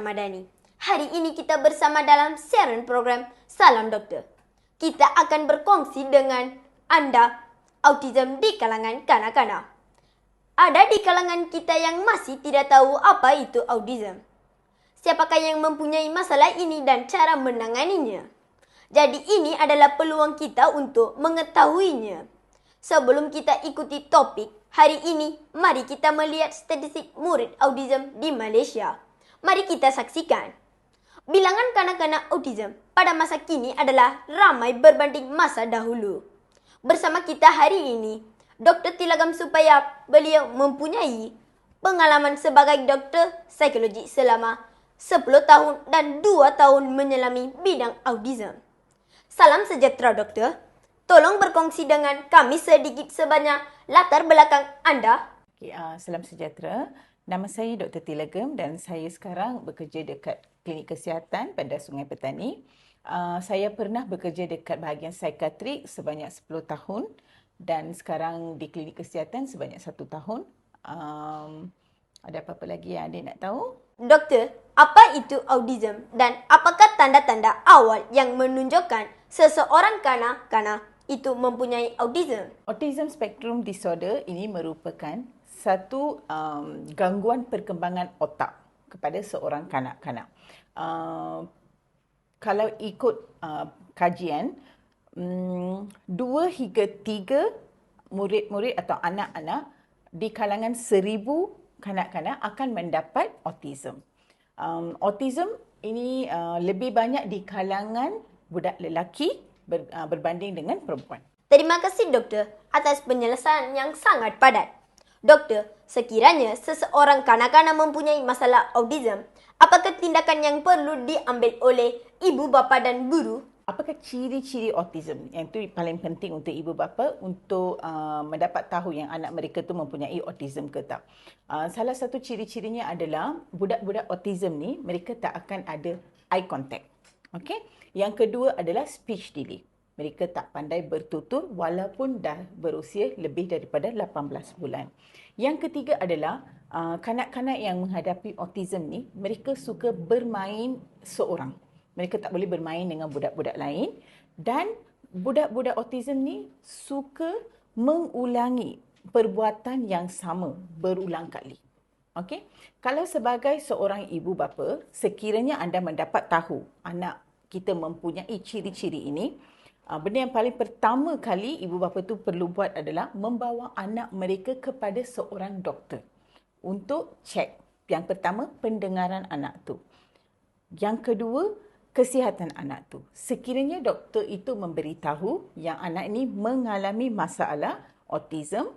Ramadhani. Hari ini kita bersama dalam siaran program Salam Dokter. Kita akan berkongsi dengan Anda autism di kalangan kanak-kanak. Ada di kalangan kita yang masih tidak tahu apa itu autism. Siapakah yang mempunyai masalah ini dan cara menanganinya? Jadi ini adalah peluang kita untuk mengetahuinya. Sebelum kita ikuti topik hari ini, mari kita melihat statistik murid autism di Malaysia. Mari kita saksikan. Bilangan kanak-kanak autism pada masa kini adalah ramai berbanding masa dahulu. Bersama kita hari ini, Dr. Tilagam Supayap. Beliau mempunyai pengalaman sebagai doktor psikologi selama 10 tahun dan 2 tahun menyelami bidang autism. Salam sejahtera, doktor. Tolong berkongsi dengan kami sedikit sebanyak latar belakang Anda. Salam sejahtera. Nama saya Dr. Tilagam dan saya sekarang bekerja dekat Klinik Kesihatan Bandar Sungai Petani. Saya pernah bekerja dekat bahagian psikiatrik sebanyak 10 tahun dan sekarang di Klinik Kesihatan sebanyak 1 tahun. Ada apa-apa lagi yang adik nak tahu? Doktor, apa itu autism dan apakah tanda-tanda awal yang menunjukkan seseorang kanak-kanak itu mempunyai autism? Autism Spectrum Disorder ini merupakan satu gangguan perkembangan otak kepada seorang kanak-kanak. Kalau ikut kajian, 2 hingga 3 murid-murid atau anak-anak di kalangan 1000 kanak-kanak akan mendapat autism. Autism ini lebih banyak di kalangan budak lelaki berbanding dengan perempuan. Terima kasih doktor atas penjelasan yang sangat padat. Doktor, sekiranya seseorang kanak-kanak mempunyai masalah autism, apakah tindakan yang perlu diambil oleh ibu bapa dan guru? Apakah ciri-ciri autism? Yang itu paling penting untuk ibu bapa untuk mendapat tahu yang anak mereka tu mempunyai autism ke tak. Salah satu ciri-cirinya adalah budak-budak autism ni mereka tak akan ada eye contact. Okey? Yang kedua adalah speech delay. Mereka tak pandai bertutur walaupun dah berusia lebih daripada 18 bulan. Yang ketiga adalah kanak-kanak yang menghadapi autism ni mereka suka bermain seorang. Mereka tak boleh bermain dengan budak-budak lain dan budak-budak autism ni suka mengulangi perbuatan yang sama berulang kali. Okey? Kalau sebagai seorang ibu bapa, sekiranya anda mendapat tahu anak kita mempunyai ciri-ciri ini, benda yang paling pertama kali ibu bapa tu perlu buat adalah membawa anak mereka kepada seorang doktor untuk cek. Yang pertama, pendengaran anak tu. Yang kedua, kesihatan anak tu. Sekiranya doktor itu memberitahu yang anak ini mengalami masalah autism,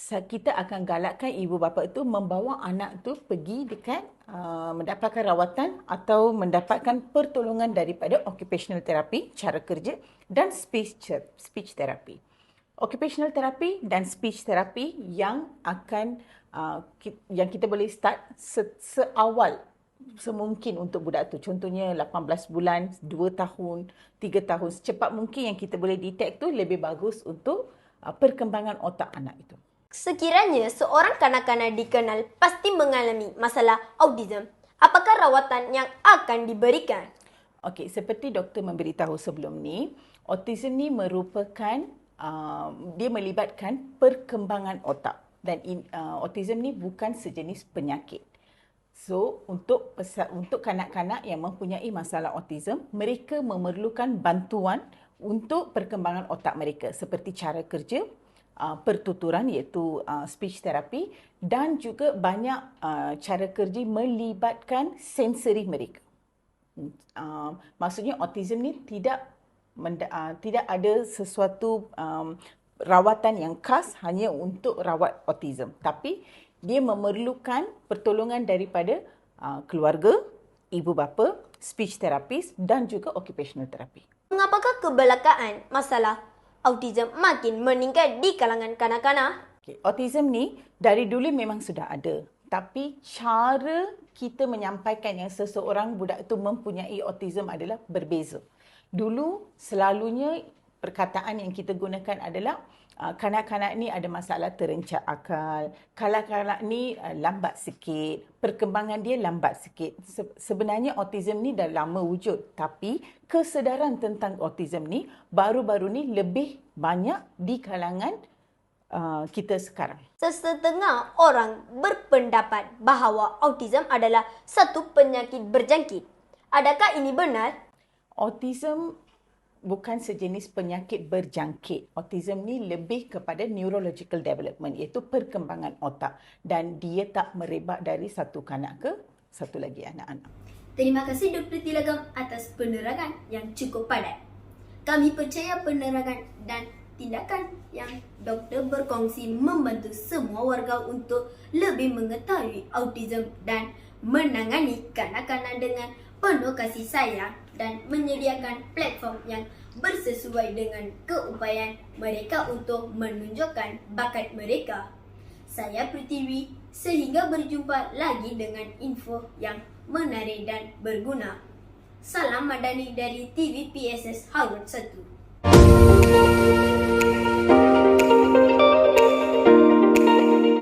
kita akan galakkan ibu bapa itu membawa anak tu pergi dekat mendapatkan rawatan atau mendapatkan pertolongan daripada occupational therapy, cara kerja, dan speech therapy. Occupational therapy dan speech therapy yang akan yang kita boleh start seawal semungkin untuk budak tu. Contohnya 18 bulan, 2 tahun, 3 tahun. Secepat mungkin yang kita boleh detect tu lebih bagus untuk perkembangan otak anak itu. Sekiranya seorang kanak-kanak dikenal pasti mengalami masalah autism, apakah rawatan yang akan diberikan? Okey, seperti doktor memberitahu sebelum ni, autism ni merupakan dia melibatkan perkembangan otak dan autism ni bukan sejenis penyakit. So, untuk kanak-kanak yang mempunyai masalah autism, mereka memerlukan bantuan untuk perkembangan otak mereka seperti cara kerja, pertuturan iaitu speech therapy dan juga banyak cara kerja melibatkan sensori mereka. Maksudnya autism ni tidak ada sesuatu rawatan yang khas hanya untuk rawat autism, tapi dia memerlukan pertolongan daripada keluarga, ibu bapa, speech therapist dan juga occupational therapy. Mengapakah kebelakangan masalah autism makin meningkat di kalangan kanak-kanak? Okay. Autism ni dari dulu memang sudah ada. Tapi cara kita menyampaikan yang seseorang budak itu mempunyai autism adalah berbeza. Dulu selalunya perkataan yang kita gunakan adalah kanak-kanak ni ada masalah terencah akal, kanak-kanak ni lambat sikit, perkembangan dia lambat sikit. Sebenarnya autism ni dah lama wujud, tapi kesedaran tentang autism ni baru-baru ni lebih banyak di kalangan kita sekarang. Sesetengah orang berpendapat bahawa autism adalah satu penyakit berjangkit. Adakah ini benar? Autism bukan sejenis penyakit berjangkit. Autism ni lebih kepada neurological development, iaitu perkembangan otak, dan dia tak merebak dari satu kanak ke satu lagi anak-anak. Terima kasih Dr. Tilagam atas penerangan yang cukup padat. Kami percaya penerangan dan tindakan yang doktor berkongsi membantu semua warga untuk lebih mengetahui autism dan menangani kanak-kanak dengan penuh kasih sayang dan menyediakan platform yang bersesuai dengan keupayaan mereka untuk menunjukkan bakat mereka. Saya Pritiwi, sehingga berjumpa lagi dengan info yang menarik dan berguna. Salam Madani dari TVPSS Howard 1.